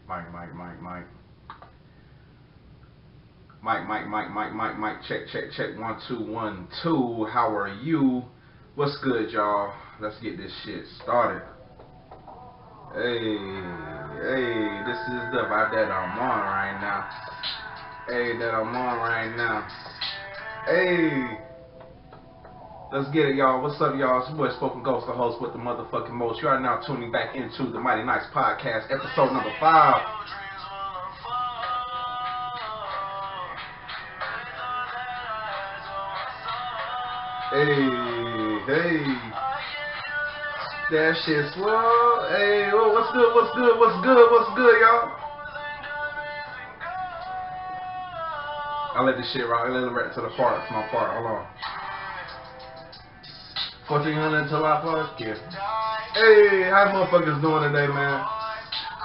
Mike, Mike, Mike, Mike. Mike, Mike, Mike, Mike, Mike, Mike, check, check, check, 1 2 1 2. How are you? What's good, y'all? Let's get this shit started. Hey, hey, this is the vibe that I'm on right now. Hey, that I'm on right now. Hey, let's get it, y'all. What's up, y'all? It's your boy SpokenGhost, the host with the motherfucking most. You are now tuning back into the Mighty Nice Podcast, episode number 5. Hey, hey, that shit slow. Hey, oh, what's good, what's good, what's good, what's good, y'all? I let this shit rock. I let it right to the part, to my part. Hold on. 1400 till I fuck you. Hey, how motherfuckers doing today, man?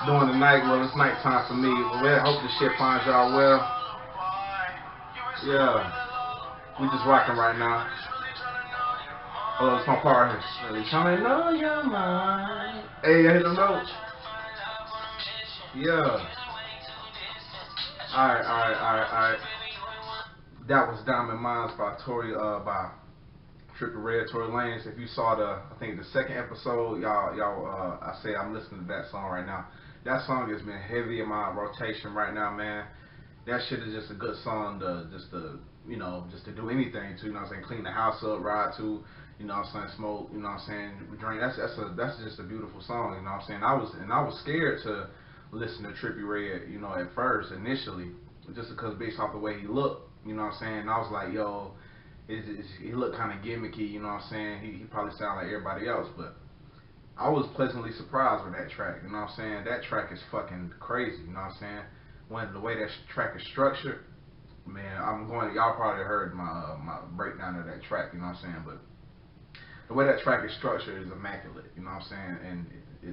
Doing the night. Well, it's nighttime for me. Well, I hope this shit finds y'all well. Yeah, we just rocking right now. Oh, it's my part here. Really trying to know your mind. Hey, I hit the note. Yeah. Alright. That was Diamond Minds by by Trippie Redd, Tory Lanez. If you saw I think the second episode, y'all, I say I'm listening to that song right now. That song has been heavy in my rotation right now, man. That shit is just a good song just to do anything to, you know what I'm saying, clean the house up, ride to, you know what I'm saying, smoke, you know what I'm saying, drink. That's just a beautiful song, you know what I'm saying. I was scared to listen to Trippie Redd, you know, at first, initially, just because based off the way he looked, you know what I'm saying. I was like, yo, he looked kind of gimmicky, you know what I'm saying. He probably sound like everybody else, but I was pleasantly surprised with that track, you know what I'm saying. That track is fucking crazy, you know what I'm saying. The way that track is structured, man, y'all probably heard my breakdown of that track, you know what I'm saying, but the way that track is structured is immaculate, you know what I'm saying, and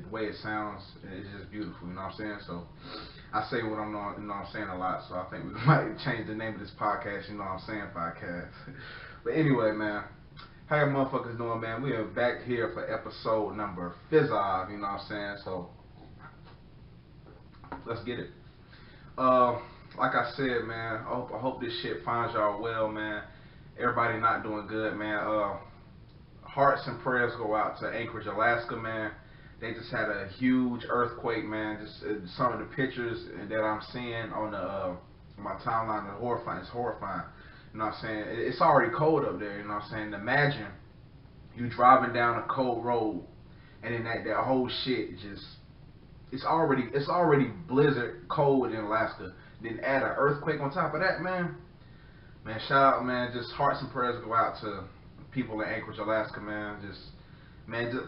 the way it sounds is just beautiful, you know what I'm saying. So I say what I'm not, you know what I'm saying, a lot, so I think we might change the name of this podcast, you know what I'm saying, podcast. But anyway, man, how you motherfuckers doing, man? We are back here for episode number 5, you know what I'm saying, so let's get it. Like I said, man, I hope this shit finds y'all well, man. Everybody not doing good, man. Hearts and prayers go out to Anchorage, Alaska, man. They just had a huge earthquake, man. Just some of the pictures that I'm seeing on my timeline are horrifying. It's horrifying. You know what I'm saying? It's already cold up there. You know what I'm saying? Imagine you driving down a cold road, and then that whole shit just. It's already blizzard cold in Alaska. Then add an earthquake on top of that, man. Man, shout out, man. Just hearts and prayers go out to people in Anchorage, Alaska, man.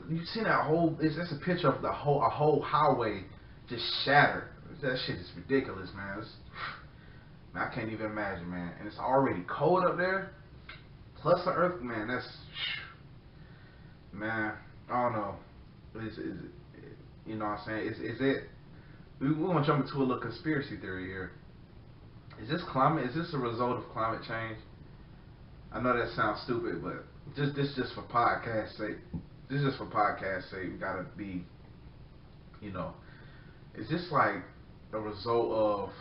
You seen that whole? It's a picture of a whole highway just shattered. That shit is ridiculous, man. Man, I can't even imagine, man. And it's already cold up there. Plus the earth, man. Man. I don't know. You know what I'm saying? Is it? We want to jump into a little conspiracy theory here. Is this a result of climate change? I know that sounds stupid, but just for podcast sake. This is just for podcast sake. We gotta be, you know. Is this like a result of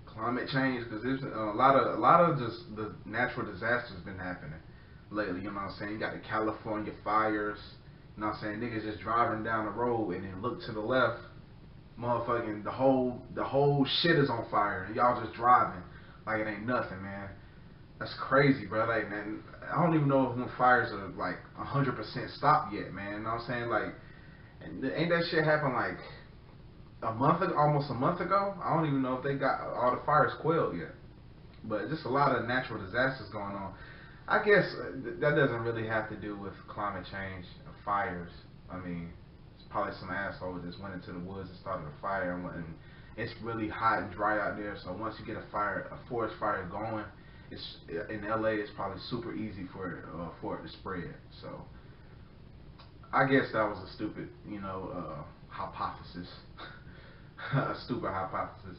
climate change? Because there's a lot of just the natural disasters been happening lately. You know what I'm saying? You got the California fires. You know what I'm saying? Niggas just driving down the road and then look to the left, motherfucking the whole shit is on fire and y'all just driving like it ain't nothing, man. That's crazy, bro. Like, man, I don't even know if when fires are like 100% stopped yet, man. You know what I'm saying? Like, ain't that shit happen like almost a month ago? I don't even know if they got all the fires quelled yet. But just a lot of natural disasters going on. I guess that doesn't really have to do with climate change or fires. I mean, it's probably some asshole that just went into the woods and started a fire, and it's really hot and dry out there. So once you get a forest fire going, in LA, it's probably super easy for it to spread. So I guess that was a stupid, hypothesis. A stupid hypothesis.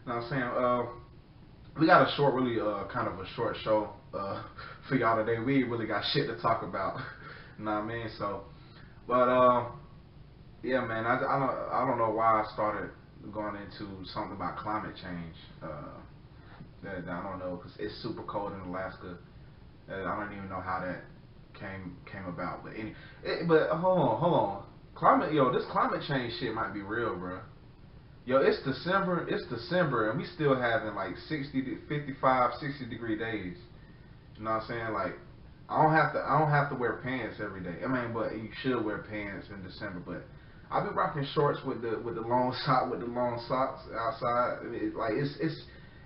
You know what I'm saying? We got a short, really kind of a short show for y'all today. We ain't really got shit to talk about. You know what I mean? So, but yeah, man, I don't know why I started going into something about climate change. That I don't know, because it's super cold in Alaska. I don't even know how that came about. But but hold on. This climate change shit might be real, bro. Yo, it's December, and we still having like 60 to 55, 60 degree days. You know what I'm saying? Like, I don't have to wear pants every day. I mean, but you should wear pants in December. But I'll be rocking shorts with the long socks outside.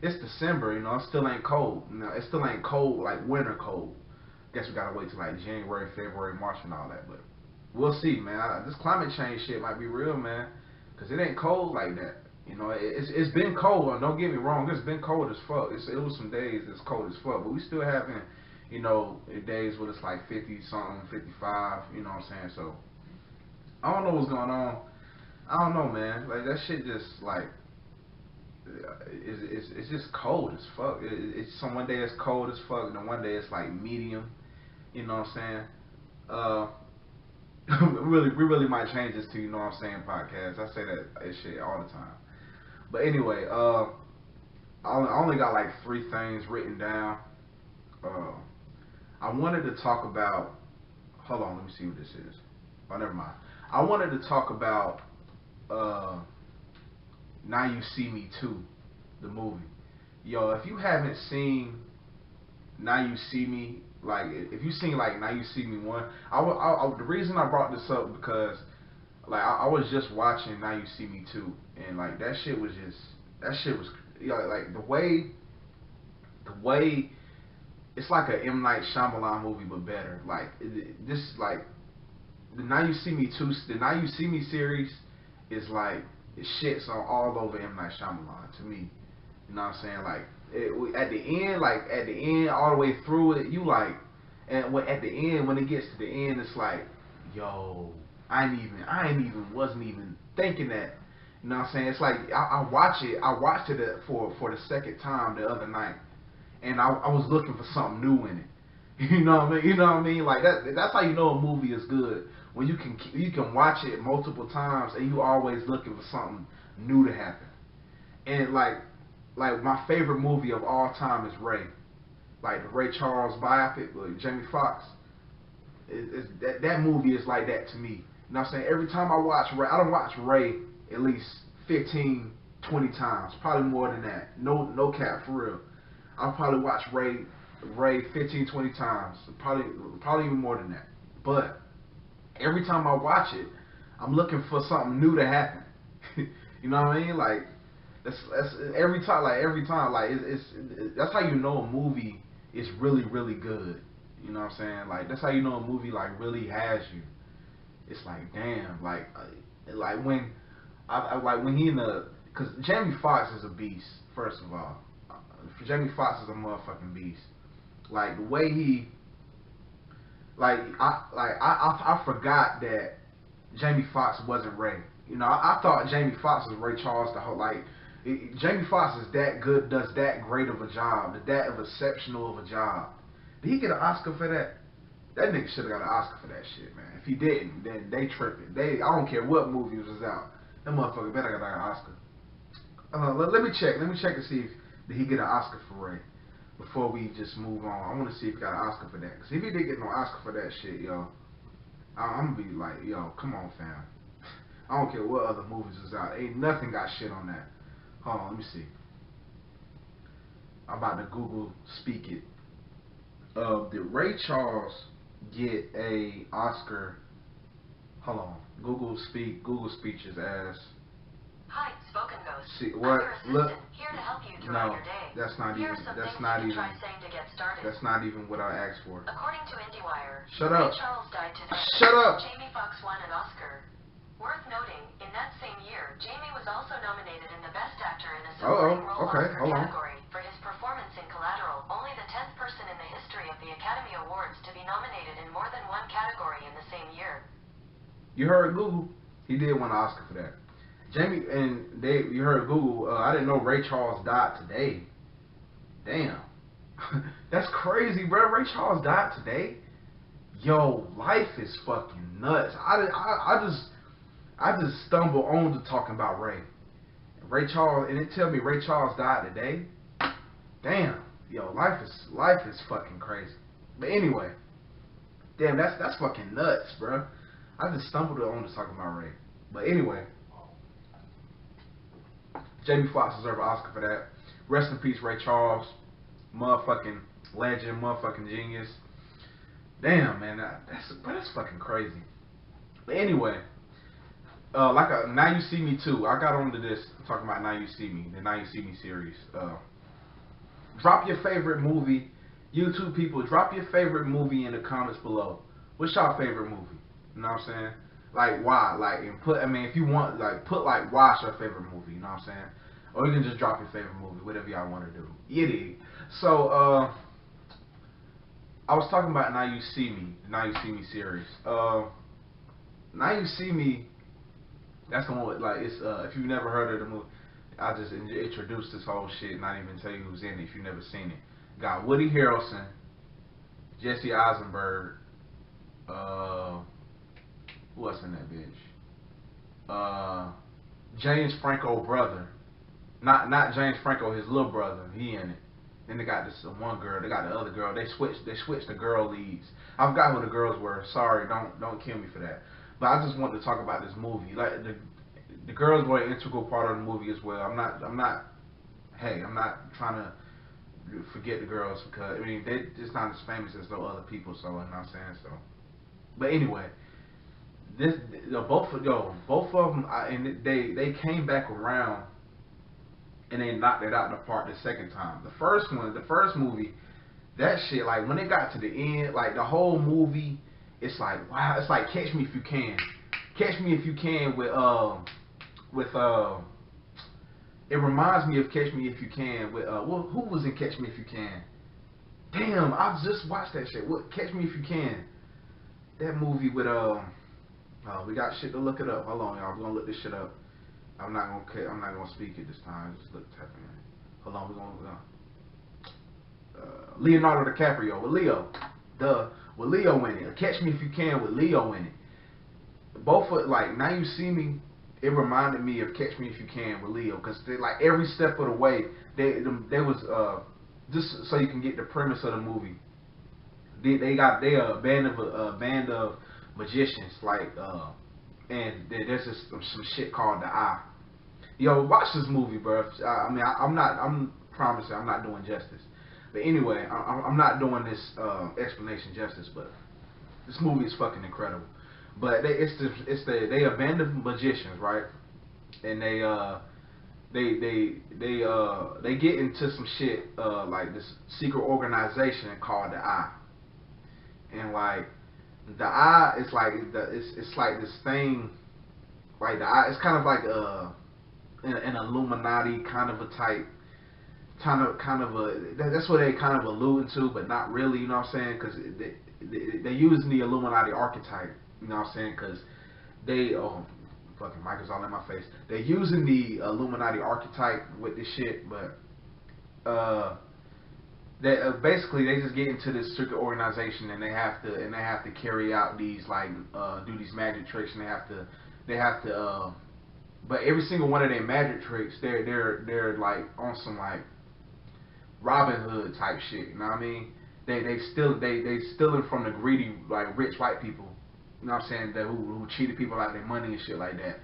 It's December, you know. It still ain't cold. You know, it still ain't cold like winter cold. Guess we gotta wait till like January, February, March, and all that. But we'll see, man. This climate change shit might be real, man. Cause it ain't cold like that. You know, it's been cold. Don't get me wrong. It's been cold as fuck. It was some days it's cold as fuck, but we still having, you know, days where it's like 50 something, 55. You know what I'm saying? So I don't know what's going on. I don't know, man. Like that shit just like it's just cold as fuck. It's some one day it's cold as fuck, and then one day it's like medium. You know what I'm saying? We really might change this to, you know what I'm saying, podcast. I say that shit all the time. But anyway, I only got like 3 things written down. I wanted to talk about, hold on, let me see what this is. Oh, never mind. I wanted to talk about Now You See Me 2, the movie. Yo, if you haven't seen Now You See Me, like, if you seen like Now You See Me 1, the reason I brought this up because like I was just watching Now You See Me 2, and like that shit was you know, like the way it's like a M. Night Shyamalan movie but better. Like this like the Now You See Me 2, the Now You See Me series is like it shits on all over M. Night Shyamalan to me. You know what I'm saying? Like at the end, all the way through it, you like, and at the end, when it gets to the end, it's like, yo, wasn't even thinking that. You know what I'm saying? It's like I watched it for the second time the other night, and I was looking for something new in it. You know what I mean? You know what I mean? Like that's how you know a movie is good, when you can watch it multiple times and you always looking for something new to happen. And like my favorite movie of all time is Ray. Like the Ray Charles biopic with Jamie Foxx. That movie is like that to me. You know what I'm saying? Every time I watch Ray, I don't watch Ray at least 15, 20 times. Probably more than that. No cap, for real. I'll probably watch Ray 15, 20 times. Probably even more than that. But every time I watch it, I'm looking for something new to happen. You know what I mean? Like that's every time. Like that's how you know a movie is really good. You know what I'm saying? Like that's how you know a movie like really has you. It's like damn, like when when he in the, cause Jamie Foxx is a beast. First of all, Jamie Foxx is a motherfucking beast. Like the way he, I forgot that Jamie Foxx wasn't Ray. You know, I thought Jamie Foxx was Ray Charles the whole like. Jamie Foxx is that good, does that great of a job, that of exceptional of a job. Did he get an Oscar for that? That nigga should have got an Oscar for that shit, man. If he didn't, then they tripping. I don't care what movies was out. That motherfucker better got an Oscar. Let me check. Let me check to see if did he get an Oscar for Ray before we just move on. I want to see if he got an Oscar for that. Cause if he did get no Oscar for that shit, yo, I'm gonna be like, yo, come on, fam. I don't care what other movies was out. Ain't nothing got shit on that. Hold on, let me see. I'm about to Google speak it. Did Ray Charles get a Oscar? Hold on. Google speeches as. Hi, SpokenGhost. See what? Look. Here to help you throughout your day. That's not Here even. are some That's things not you even. can try saying to get started. That's not even what I asked for. According to IndieWire, Shut up. Ray Charles died today. Shut up. Jamie Foxx won an Oscar. Worth noting, in that same year, Jamie was also nominated in the Best Actor in a Supporting Role Oscar category for his performance in Collateral, only the 10th person in the history of the Academy Awards to be nominated in more than one category in the same year. You heard Google. He did win an Oscar for that. Jamie and Dave, you heard Google. I didn't know Ray Charles died today. Damn. That's crazy, bro. Ray Charles died today. Yo, life is fucking nuts. I just stumbled on to talking about Ray. Ray Charles, and it tell me Ray Charles died today. Damn, yo, life is fucking crazy. But anyway, damn, that's fucking nuts, bro. I just stumbled on to talking about Ray. But anyway, Jamie Foxx deserves an Oscar for that. Rest in peace, Ray Charles. Motherfucking legend, motherfucking genius. Damn, man, that's fucking crazy. But anyway, Now You See Me Too. I got onto this talking about Now You See Me, the Now You See Me series. Drop your favorite movie. YouTube people, drop your favorite movie in the comments below. What's your favorite movie? You know what I'm saying? Like, why? Like, and put, I mean, if you want, like, put, like, why's your favorite movie? You know what I'm saying? Or you can just drop your favorite movie, whatever y'all want to do. You dig? So, I was talking about Now You See Me, the Now You See Me series. Now You See Me, that's the one with, like, it's, if you've never heard of the movie, I just introduced this whole shit, not even tell you who's in it if you've never seen it. Got Woody Harrelson, Jesse Eisenberg, who else in that bitch? James Franco brother. Not James Franco, his little brother. He in it. Then they got this one girl. They got the other girl. They switched the girl leads. I forgot who the girls were. Sorry, don't kill me for that. But I just wanted to talk about this movie. Like the girls were an integral part of the movie as well. I'm not trying to forget the girls because I mean they just not as famous as those other people. So you know what I'm saying. So, but anyway. Both of them, and they came back around, and they knocked it out of the park the second time. The first movie, that shit, like when they got to the end, like the whole movie, it's like wow, it's like Catch Me If You Can, Catch Me If You Can with it reminds me of Catch Me If You Can with who was in Catch Me If You Can? Damn, I just watched that shit. What Catch Me If You Can? That movie with we got shit to look it up. Hold on, y'all. We're gonna look this shit up. I'm not gonna speak it this time. Just type in. Hold on, we're gonna Leonardo DiCaprio with Leo. With Leo in it. Catch Me If You Can with Leo in it. Both of like Now You See Me. It reminded me of Catch Me If You Can with Leo because like every step of the way they was just so you can get the premise of the movie. They a band of magicians, like, and there's just some shit called The Eye. Yo, watch this movie, bro. I'm promising I'm not doing justice. But anyway, I'm not doing this explanation justice, but this movie is fucking incredible. But they a band of magicians, right? And they get into some shit like this secret organization called The Eye, and like. The Eye is like it's like this thing, like the Eye. It's kind of like an Illuminati kind of a type, kind of a. That's what they kind of alluding to, but not really. You know what I'm saying? Because they're using the Illuminati archetype. You know what I'm saying? Because they fucking mic is all in my face. They're using the Illuminati archetype with this shit, but basically they just get into this secret organization and they have to carry out these like do these magic tricks and they have to but every single one of their magic tricks they're like on some like Robin Hood type shit, you know what I mean? They stealing from the greedy like rich white people, you know what I'm saying, that who cheated people out of their money and shit like that.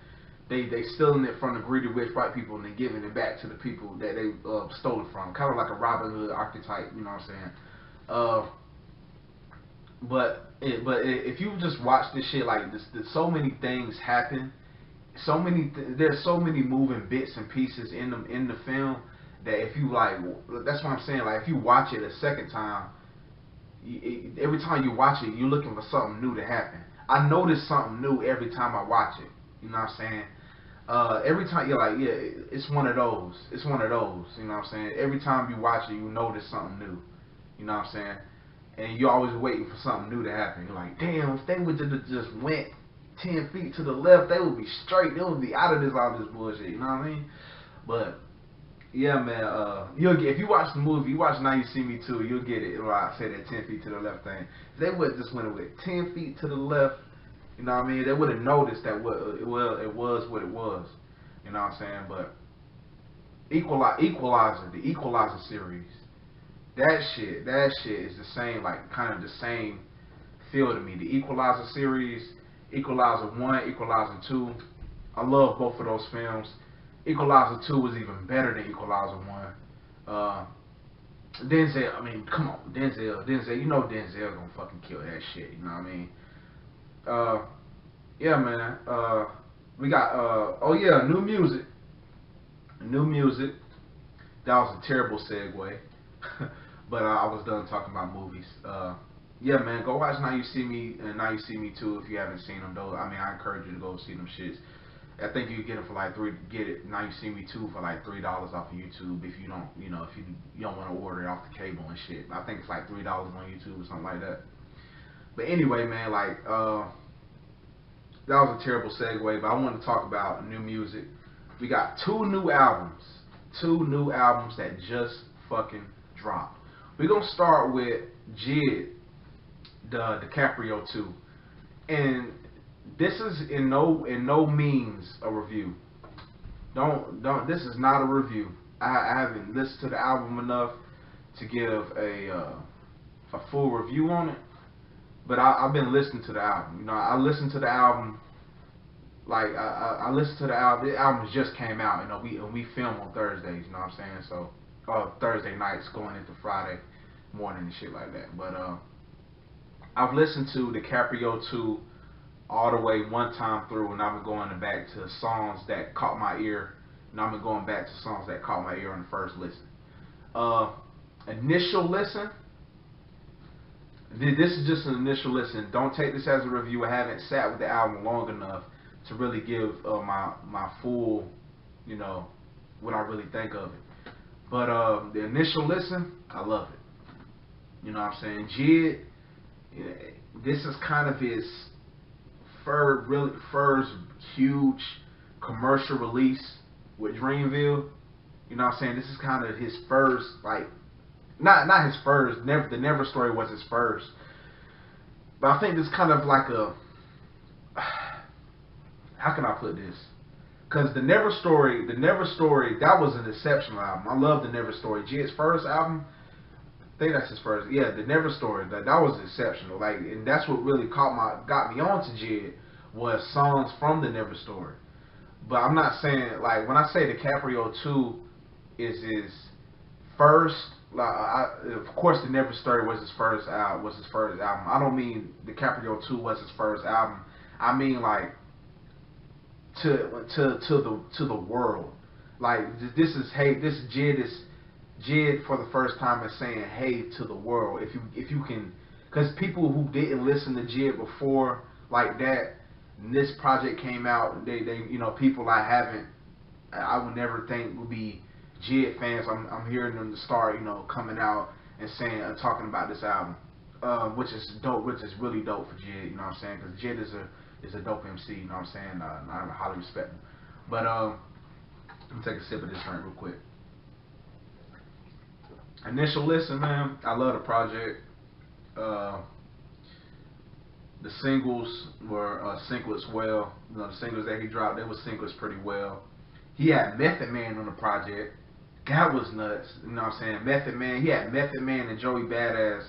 They stealing it from the greedy rich white people and then giving it back to the people that they stole it from. Kind of like a Robin Hood archetype, you know what I'm saying? But if you just watch this shit like this, so many things happen. There's so many moving bits and pieces in the film that if you like, that's what I'm saying. Like if you watch it a second time, every time you watch it, you're looking for something new to happen. I notice something new every time I watch it. You know what I'm saying? Every time you're like, yeah, it's one of those. It's one of those. You know what I'm saying? Every time you watch it, you notice something new. You know what I'm saying? And you're always waiting for something new to happen. You're like, damn, if they would just went 10 feet to the left, they would be straight. They would be out of all this bullshit. You know what I mean? But yeah, man. You'll get, if you watch the movie, you watch Now You See Me Too, you'll get it. Or I say that 10 feet to the left thing. If they would just went with 10 feet to the left. You know what I mean? They would have noticed that it was what it was. You know what I'm saying? But Equalizer, the Equalizer series. That shit is the same, like kind of the same feel to me. The Equalizer series, Equalizer 1, Equalizer 2. I love both of those films. Equalizer 2 was even better than Equalizer 1. Denzel, I mean, come on, Denzel, you know Denzel gonna fucking kill that shit, you know what I mean? Yeah, man, we got, oh yeah, new music. That was a terrible segue, but I was done talking about movies. Yeah, man, go watch Now You See Me and Now You See Me Too if you haven't seen them, though. I mean, I encourage you to go see them shits. I think you can get it for like Now You See Me Too for like $3 off of YouTube if you don't, you know, if you don't want to order it off the cable and shit. I think it's like $3 on YouTube or something like that. But anyway, man, like that was a terrible segue, but I want to talk about new music. We got two new albums that just fucking dropped. We're gonna start with Jid, the DiCaprio 2, and this is in no means a review. This is not a review. I haven't listened to the album enough to give a full review on it, but I've been listening to the album. You know, I listened to the album. Like I listened to the album. The album just came out. You know, we film on Thursdays. You know what I'm saying? So Thursday nights going into Friday morning and shit like that. But I've listened to DiCaprio 2 all the way one time through, and I've been going back to songs that caught my ear, and I've been going back to songs that caught my ear on the first listen. Initial listen. This is just an initial listen. Don't take this as a review. I haven't sat with the album long enough to really give my full, you know, what I really think of it. But the initial listen, I love it. You know what I'm saying? Jid, this is kind of his first huge commercial release with Dreamville. You know what I'm saying? This is kind of his first, like, not his first. The Never Story was his first. But I think this kind of like a, how can I put this? Because the Never Story, that was an exceptional album. I love the Never Story. Jid's first album, I think that's his first. Yeah, the Never Story. That was exceptional. Like, and that's what really got me onto Jid, was songs from the Never Story. But I'm not saying, like, when I say DiCaprio 2 is his first, like, of course the Never Story was his first album. I don't mean DiCaprio 2 was his first album. I mean, like, to the world. Like, this is Jid for the first time is saying hey to the world. If you can, because people who didn't listen to Jid before like that, and this project came out, they you know, people I would never think would be Jid fans. I'm hearing them to start, you know, coming out and saying talking about this album, which is dope, which is really dope for Jid. You know what I'm saying? Because Jid is a dope MC. You know what I'm saying? I highly respect him. But let me take a sip of this drink real quick. Initial listen, man, I love the project. The singles were singlets well. You know, the singles that he dropped, they were singlets pretty well. He had Method Man on the project. That was nuts. You know what I'm saying? Method Man. He had Method Man and Joey Badass,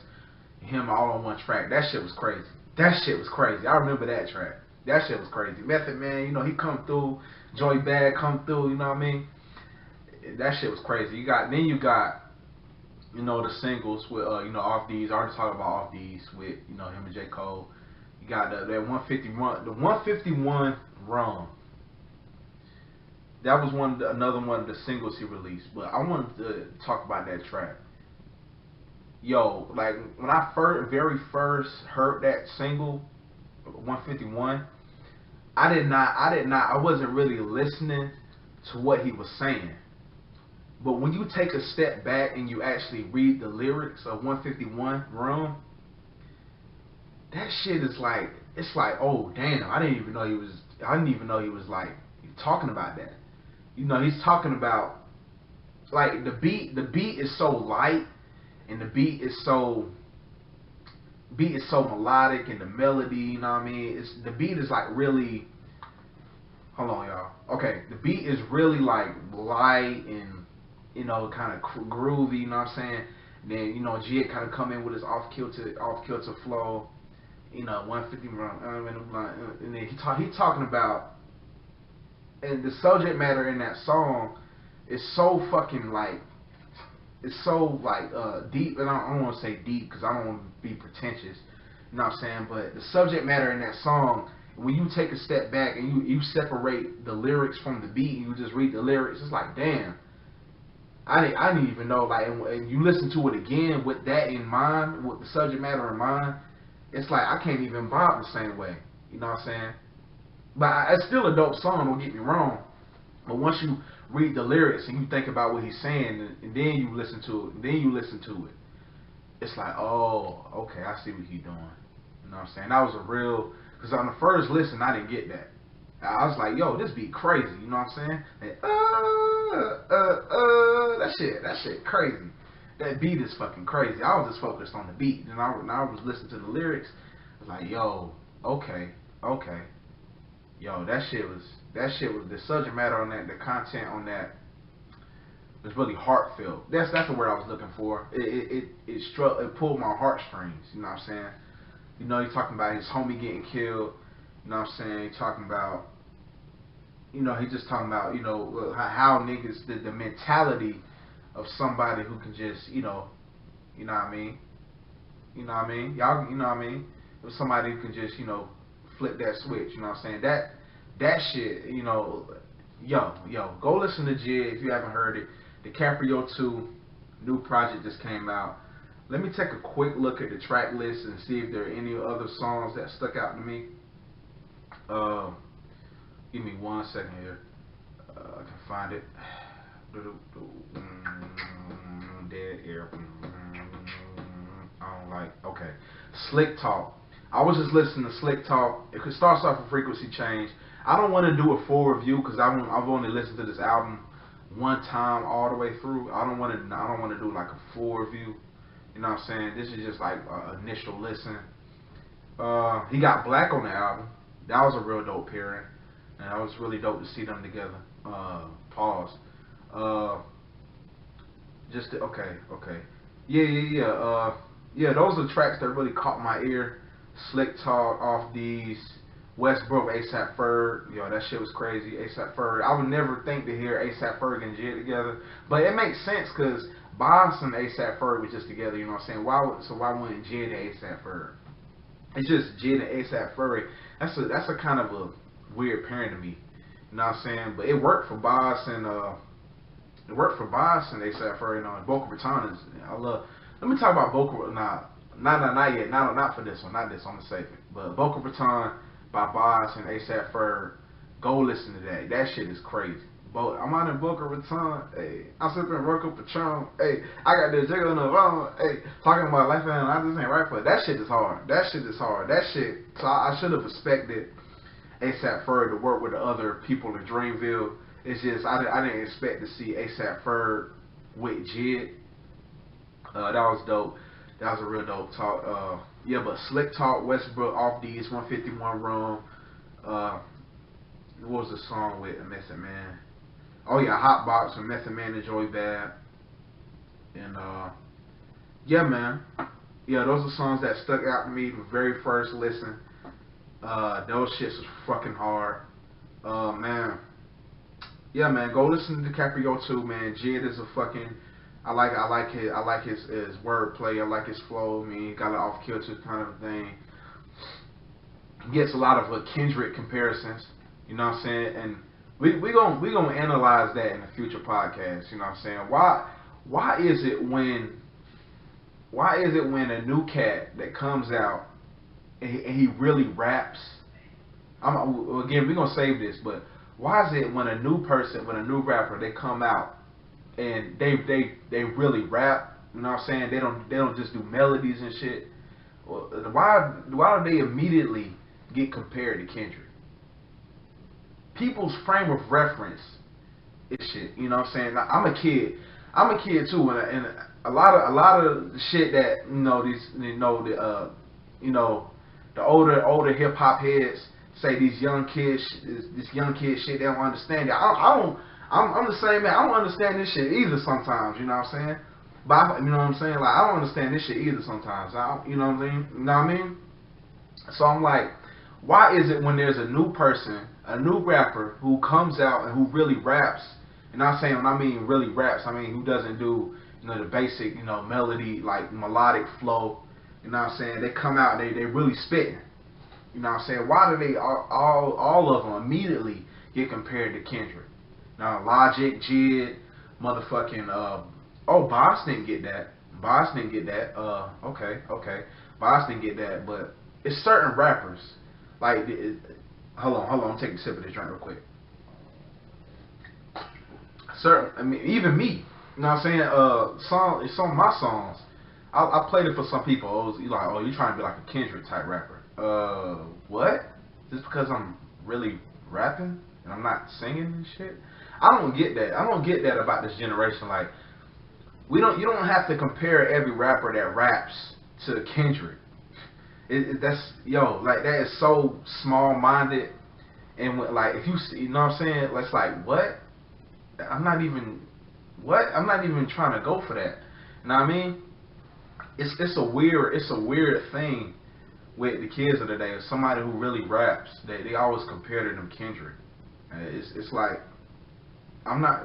him all on one track. That shit was crazy. I remember that track. That shit was crazy. Method Man, you know, he come through. Joey Bad come through. You know what I mean? That shit was crazy. You got, you know, the singles with you know, Off These. I already talked about Off These with, you know, him and J. Cole. You got that 151, the 151 Rum. That was another one of the singles he released. But I wanted to talk about that track. Yo, like, when I very first heard that single, 151, I wasn't really listening to what he was saying. But when you take a step back and you actually read the lyrics of 151 Rum, that shit is like, it's like, oh damn, I didn't even know he was like talking about that. You know, he's talking about, like, the beat is so light, and the beat is so melodic, and the melody, you know what I mean? The beat is like really, hold on y'all. Okay, the beat is really like light and you know, kind of groovy, you know what I'm saying? Then, you know, Jid kind of come in with his off-kilter flow, you know, 150 and then he talking about, and the subject matter in that song is so fucking like, it's so like deep, and I don't want to say deep because I don't want to be pretentious, you know what I'm saying? But the subject matter in that song, when you take a step back and you separate the lyrics from the beat, and you just read the lyrics, it's like, damn, I didn't even know, like, and you listen to it again with that in mind, with the subject matter in mind, it's like I can't even vibe the same way, you know what I'm saying? But it's still a dope song, don't get me wrong. But once you read the lyrics and you think about what he's saying, and then you listen to it, it's like, oh, okay, I see what he's doing. You know what I'm saying? That was a real, because on the first listen, I didn't get that. I was like, yo, this beat crazy. You know what I'm saying? Like, that shit crazy. That beat is fucking crazy. I was just focused on the beat, and I was listening to the lyrics. I was like, yo, okay. Yo, that shit was the subject matter on that, the content on that was really heartfelt. That's the word I was looking for. It pulled my heartstrings, you know what I'm saying? You know, he's talking about his homie getting killed, you know what I'm saying? He's talking about, you know, he's just talking about, you know, how niggas, the mentality of somebody who can just, you know what I mean? You know what I mean? Y'all, you know what I mean? If somebody who can just, you know, flip that switch, you know what I'm saying? That shit, you know, yo, go listen to Jid if you haven't heard it. DiCaprio 2, new project just came out. Let me take a quick look at the track list and see if there are any other songs that stuck out to me. Give me 1 second here. I can find it. Dead air. I don't like. Okay. Slick Talk. I was just listening to Slick Talk. It starts off with Frequency Change. I don't want to do a full review because I've only listened to this album one time all the way through. I don't want to do like a full review. You know what I'm saying? This is just like an initial listen. He got Black on the album. That was a real dope pairing, and that was really dope to see them together. Pause. Okay. Yeah. Those are tracks that really caught my ear. Slick Talk, Off These, Westbrook, ASAP Ferg. Yo, that shit was crazy. ASAP Ferg. I would never think to hear ASAP Ferg and Jid together, but it makes sense because Boss and ASAP Ferg was just together. You know what I'm saying? Why wouldn't Jid and ASAP Ferg? It's just Jid and ASAP Ferg. That's a kind of a weird pairing to me. You know what I'm saying? But it worked for Boss and ASAP Ferg. You know, and Boca Raton is. Let me talk about Boca. Not yet. Not for this one. Not this. I'm gonna save it. But Boca Raton by Boss and ASAP Ferg. Go listen to that. That shit is crazy. I'm out in Boca Raton. Hey, I'm sipping Rockin Patron. Hey, I got this jiggle on the phone. Hey, talking about life and I just ain't right for it. That shit is hard. So I should have expected ASAP Ferg to work with the other people in Dreamville. It's just I didn't expect to see ASAP Ferg with Jid. That was dope. That was a real dope talk. Yeah, but Slick Talk, Westbrook, Off These, 151 Rum. What was the song with Method Man? Oh yeah, Hot Box with Method Man and Joey Bad. And yeah, man. Yeah, those are songs that stuck out to me the very first listen. Those shits was fucking hard. Man. Yeah, man. Go listen to DiCaprio 2, man. Jid is a fucking. I like his wordplay. I like his flow. I mean, he got an off-kilter kind of thing. He gets a lot of Kendrick comparisons. You know what I'm saying? And we gonna analyze that in a future podcast. You know what I'm saying? Why is it when a new cat that comes out and he really raps? Again, we're gonna save this, but why is it when a new rapper, they come out and they really rap? You know what I'm saying? They don't just do melodies and shit. Why do they immediately get compared to Kendrick? People's frame of reference is shit. You know what I'm saying? I'm a kid too, and a lot of shit that the older hip hop heads say, this young kid shit, they don't understand it. I I'm the same man. I don't understand this shit either sometimes. You know what I'm saying? But you know what I'm saying? Like I don't understand this shit either sometimes. You know what I mean? You know what I mean? So I'm like, why is it when there's a new person, a new rapper who comes out and who really raps, and I'm saying when I mean really raps, I mean who doesn't do, you know, the basic, you know, melody, like melodic flow, you know what I'm saying? They come out and they really spitting. You know what I'm saying? Why do they all of them immediately get compared to Kendrick? Now Logic, Jid, motherfucking Boss didn't get that. Boss didn't get that. Okay. Boss didn't get that, but it's certain rappers. Like, hold on, I'm taking a sip of this drink real quick. I mean, even me, you know what I'm saying? Some of my songs, I played it for some people. It was like, oh, you trying to be like a Kendrick type rapper? What? Just because I'm really rapping and I'm not singing and shit? I don't get that. I don't get that about this generation. Like, you don't have to compare every rapper that raps to Kendrick. Like that is so small-minded, and like if you know what I'm saying, it's like what? I'm not even trying to go for that. You know what I mean? It's a weird thing with the kids of the day. Somebody who really raps, they always compare to them Kendrick. It's like I'm not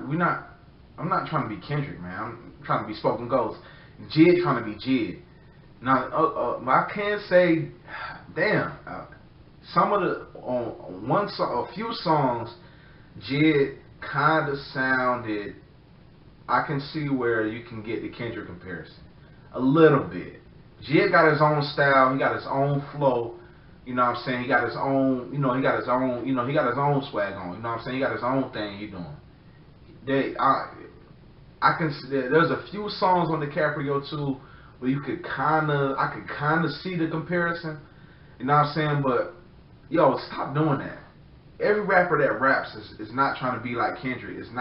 trying to be Kendrick, man. I'm trying to be SpokenGhost. Jid trying to be Jid. Now, I can say, damn, some of the on a few songs, Jid kind of sounded. I can see where you can get the Kendrick comparison a little bit. Jid got his own style. He got his own flow. You know what I'm saying? He got his own. You know, he got his own. You know, he got his own swag on. You know what I'm saying? He got his own thing he doing. I can. There's a few songs on DiCaprio too where you could I could kind of see the comparison. You know what I'm saying? But yo, stop doing that. Every rapper that raps is not trying to be like Kendrick. They're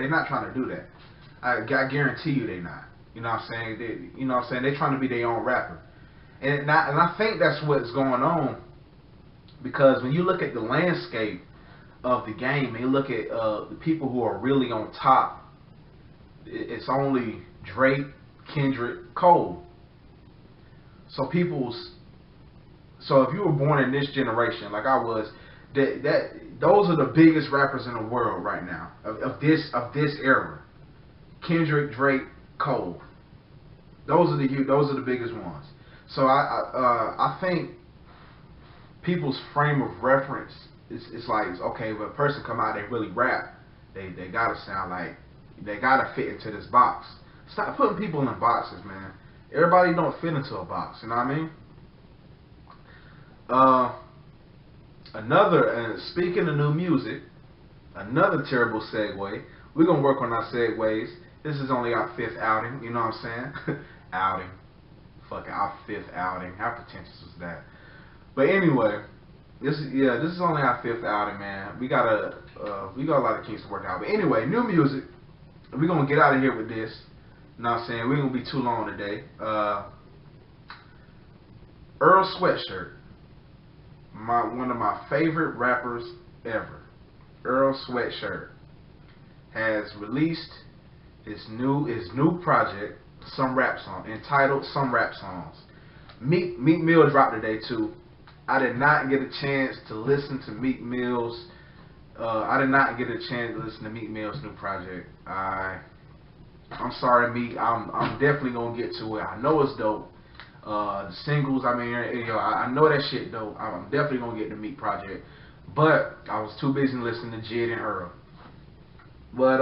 not trying to do that. I guarantee you they're not. You know what I'm saying? You know what I'm saying? They're trying to be their own rapper. And I think that's what's going on, because when you look at the landscape of the game and you look at the people who are really on top, it's only Drake, Kendrick, Cole. So if you were born in this generation like I was, those are the biggest rappers in the world right now of this era. Kendrick, Drake, Cole. Those are the biggest ones. So I think people's frame of reference is like, okay, when a person come out, they really rap, they gotta sound like, they gotta fit into this box. Stop putting people in boxes, man. Everybody don't fit into a box. You know what I mean? Speaking of new music, another terrible segue. We're gonna work on our segues. This is only our 5th outing. You know what I'm saying? Outing. Fucking our 5th outing. How pretentious was that? But anyway, this is only our 5th outing, man. We got a lot of kinks to work out. But anyway, new music. We're gonna get out of here with this. You know what I'm saying? We're gonna be too long today. Earl Sweatshirt. One of my favorite rappers ever. Earl Sweatshirt has released his new project, Some Rap Song, entitled Some Rap Songs. Meek Mill dropped today too. I did not get a chance to listen to Meek Mill's. I did not get a chance to listen to Meek Mill's new project. I'm sorry, Meek. I'm definitely gonna get to it. I know it's dope. The singles, I mean, you know, I know that shit dope. I'm definitely gonna get the Meek project, but I was too busy listening to Jid and Earl. But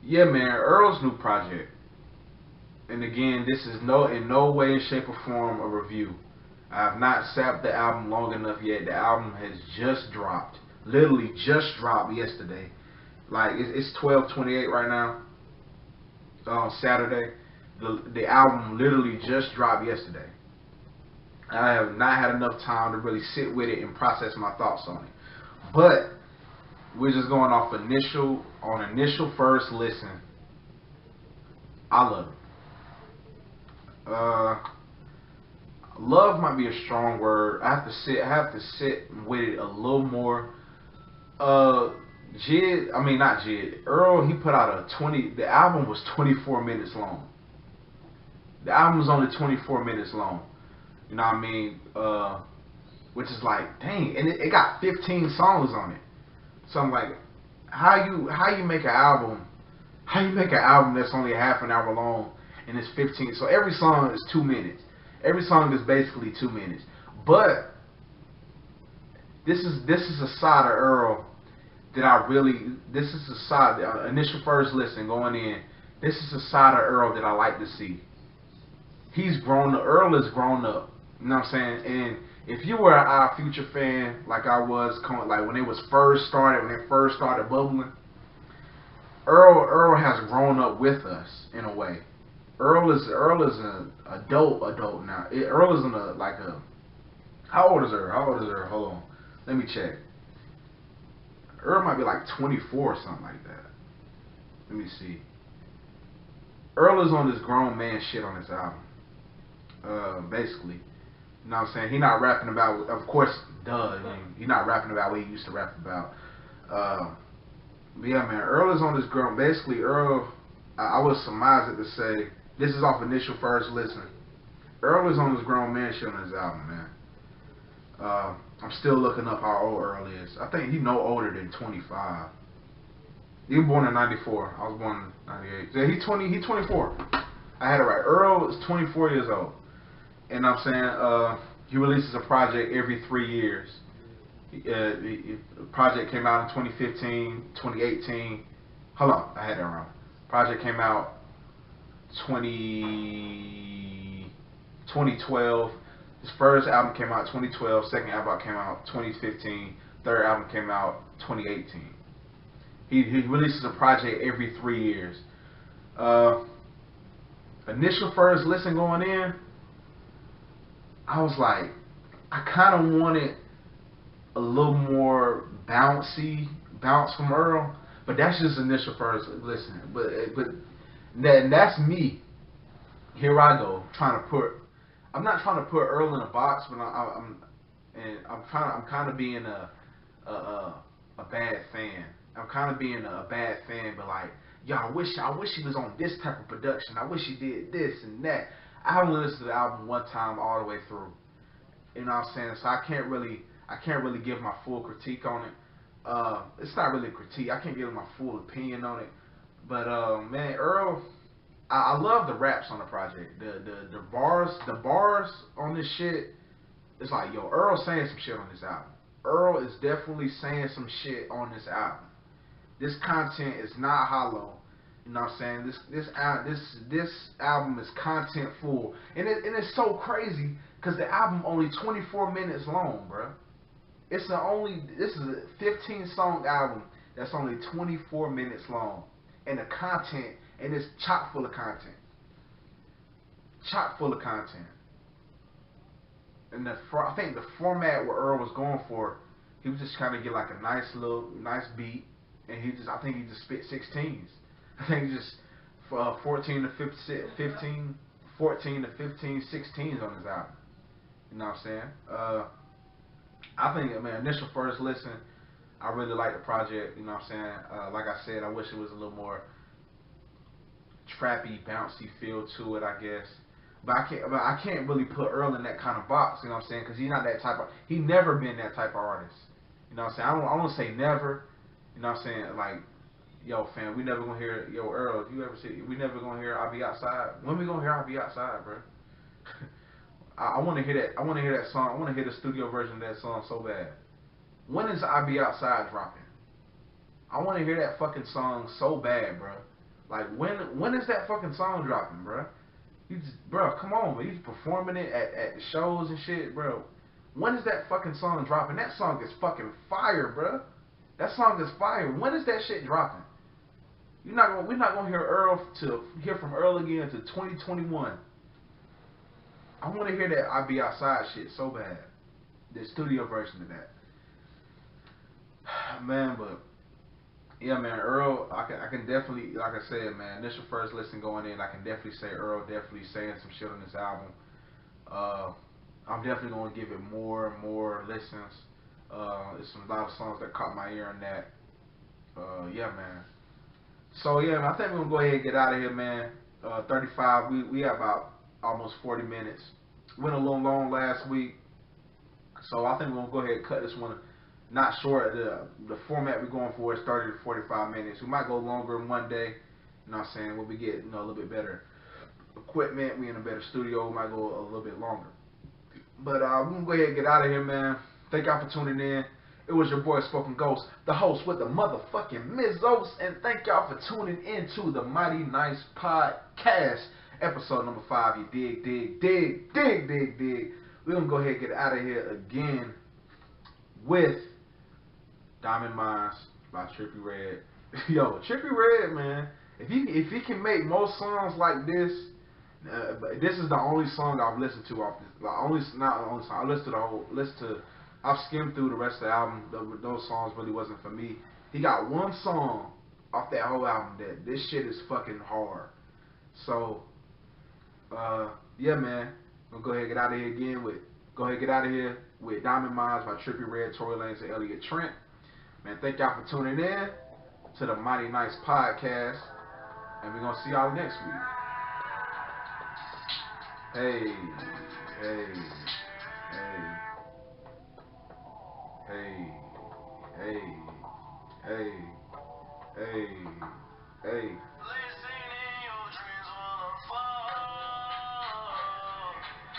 yeah, man, Earl's new project. And again, this is in no way, shape, or form a review. I have not sapped the album long enough yet. The album has just dropped. Literally just dropped yesterday. Like, it's 12:28 right now. On Saturday. The album literally just dropped yesterday. I have not had enough time to really sit with it and process my thoughts on it. But we're just going off initial first listen. I love it. Love might be a strong word. I have to sit with it a little more. Not Jid. Earl, he put out the album was 24 minutes long. The album was only 24 minutes long. You know what I mean? Which is like, dang, and it got 15 songs on it. So I'm like, how you make an album? How you make an album that's only half an hour long and it's 15? So every song is 2 minutes. Every song is basically 2 minutes. But this is a side of Earl that this is a side, initial first listen going in, this is a side of Earl that I like to see. Earl is grown up. You know what I'm saying? And if you were an Odd Future fan, like I was, like when they first started bubbling, Earl has grown up with us in a way. Earl is an adult now. Earl isn't how old is Earl? Hold on. Let me check. Earl might be like 24 or something like that. Let me see. Earl is on this grown man shit on this album. Basically. You know what I'm saying? He not rapping about, of course, he's not rapping about what he used to rap about. But yeah, man, Earl is on this grown. Basically, Earl, I would surmise it to say, this is off initial first listen. Earl is on this grown man shit on his album, man. I'm still looking up how old Earl is. I think he's no older than 25. He was born in 94. I was born in 98. So he's 24. I had it right. Earl is 24 years old. And I'm saying he releases a project every 3 years. The project came out in 2015, 2018. Hold on, I had that wrong. Project came out 2012. His first album came out 2012. Second album came out 2015. Third album came out 2018. He releases a project every 3 years. Initial first listen going in, I was like, I kind of wanted a little more bounce from Earl, but that's just initial first listen. But that's me. Here I go I'm not trying to put Earl in a box, but I'm kind of being a bad fan. I'm kind of being a bad fan, but like, yo, I wish he was on this type of production. I wish he did this and that. I haven't listened to the album one time all the way through. You know what I'm saying? So I can't really give my full critique on it. It's not really a critique. I can't give my full opinion on it. But man, Earl, I love the raps on the project. The bars on this shit. It's like, yo, Earl's saying some shit on this album. Earl is definitely saying some shit on this album. This content is not hollow. You know what I'm saying? This album is content full, and it's so crazy because the album only 24 minutes long, bro. This is a 15 song album that's only 24 minutes long, and the content, and it's chock full of content. Chock full of content. And I think the format where Earl was going for, he was just trying to get like a nice beat, and I think he just spit 16s. I think he just 14 to 15, 16s on his album. You know what I'm saying? I think, man, initial first listen, I really like the project. You know what I'm saying? Like I said, I wish it was a little more trappy, bouncy feel to it, I guess. But I can't really put Earl in that kind of box. You know what I'm saying? Because he's not that type of. He never been that type of artist. You know what I'm saying? I don't say never. You know what I'm saying? Like, yo, fam, we never gonna hear, yo, Earl, you ever see, we never gonna hear I'll Be Outside. When we gonna hear I'll Be Outside, bro? I want to hear that. I want to hear that song. I want to hear the studio version of that song so bad. When is I'll Be Outside dropping? I want to hear that fucking song so bad, bro. Like, when is that fucking song dropping, bro? Bro, come on, man. He's performing it at the shows and shit, bro. When is that fucking song dropping? That song is fucking fire, bro. That song is fire. When is that shit dropping? We're not gonna hear from Earl again until 2021. I want to hear that I'll Be Outside shit so bad. The studio version of that. Man, but yeah, man, Earl, I can definitely, like I said, man, initial first listen going in, I can definitely say Earl definitely saying some shit on this album. I'm definitely going to give it more and more listens. There's a lot of songs that caught my ear on that. Yeah, man. So yeah, man, I think we're gonna go ahead and get out of here, man. 35. We have about almost 40 minutes. Went a little long last week, so I think we're gonna go ahead and cut this one not short. The format we're going for is 30 to 45 minutes. We might go longer in one day. You know what I'm saying? We'll be getting a little bit better equipment. We in a better studio. We might go a little bit longer. But we're gonna go ahead and get out of here, man. Thank y'all for tuning in. It was your boy SpokenGhost, the host with the motherfucking Mizzos, and thank y'all for tuning into the Mighty Nice Podcast, episode number 5. You dig. We're gonna go ahead and get out of here again with Diamond Mines by Trippie Redd. Yo, Trippie Redd, man. If he can make more songs like this, this is the only song I've listened to off this. Not the only song. I listened to the whole. I've skimmed through the rest of the album. Those songs really wasn't for me. He got one song off that whole album that this shit is fucking hard. So, yeah, man. We'll go ahead and get out of here again with Diamond Mines by Trippie Redd, Tory Lanez, and Elliot Trent. Man, thank y'all for tuning in to the Mighty Nice Podcast, and we're gonna see y'all next week. Hey.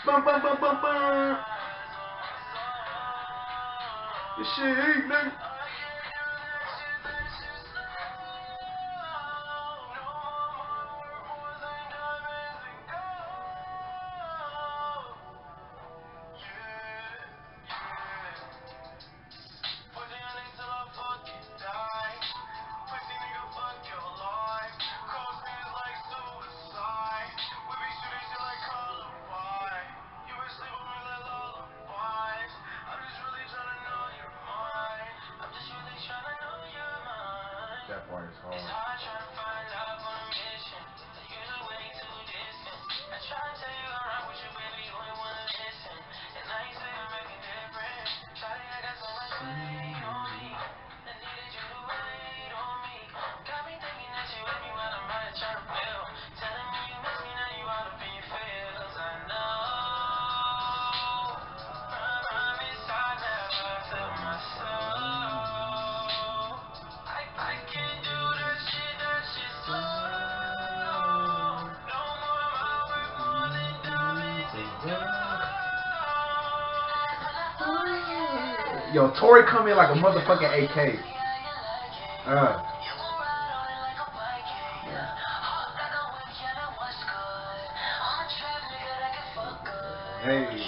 Bum. This shit ain't nigga. That part is hard. Yo, Tory come in like a motherfucking AK. Hey.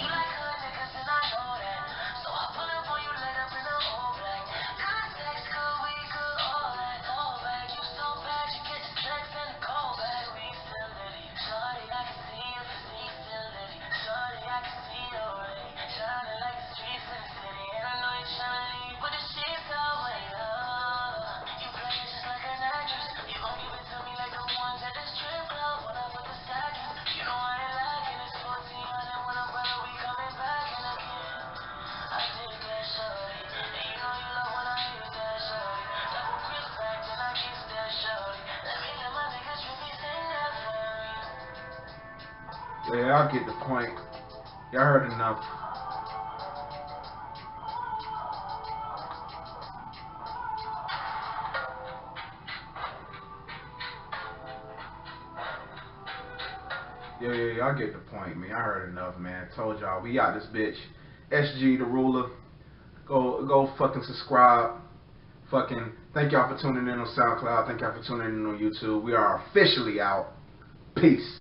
Yeah, y'all get the point. Y'all heard enough. Yeah, y'all get the point, man. I heard enough, man. Told y'all, we got this bitch. SG DaRula. Go fucking subscribe. Fucking thank y'all for tuning in on SoundCloud. Thank y'all for tuning in on YouTube. We are officially out. Peace.